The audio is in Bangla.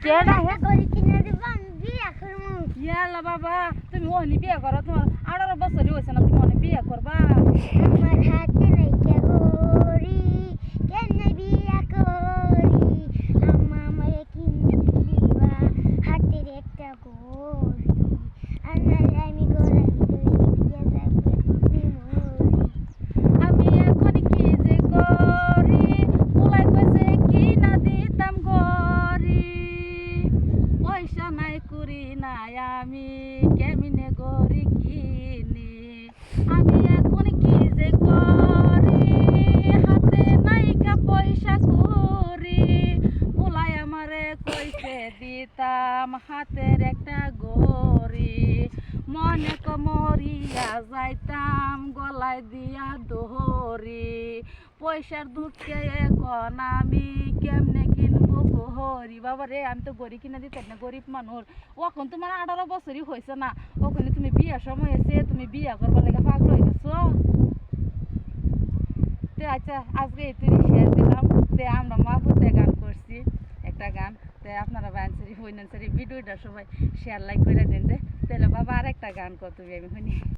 কেডা হে করি কিনা দিব আমি বিয়া করবো ইয়ালা বাবা তুমি ওহনি বিয়ে করো তোমার 18 বছরই হইছে না তুমি ওহনি বিয়ে করবা আমার হাতে নাই কে গরি কেনে বিয়া করি আম্মা আমারে কিনে দিবা হাতের একটা গরি আনালে আমি গড়াই ধরি বিয়া যাবে আমি এখন কি যে করি পোলাই কইছে কি না দিতাম গরি পয়সা নাই করি নাই আমি কেমনে গরি কিনি আমি এখন কি যে করি হাতে নাইকা পয়সা করি পোলাই আমারে কইছে দিতাম হাতের একটা গরি মনে মরিয়া যাইতাম গলায় দিয়া দোহরি পয়সার দুঃখে এখন আমি কেমনে কিনবো গহরি বাবা রে আমি তো গড়ি কিনে দিতে না গরিব মানুষ ওখন তোমার 18 বছরই হয়েছে না ওখানে তুমি বিয়ার সময় এসে তুমি বিয়া করবার লেগে পাগল হয়ে গেছো তে আচ্ছা আজকে তুই শেয়ার দিলাম তে আমরা মাহফুতে গান করছি একটা গান তে আপনারা বানসারি হইনানসারি ভিডিওটা সবাই শেয়ার লাইক করে দেন যে তাহলে বাবা আর একটা গান কর তুমি আমি শুনি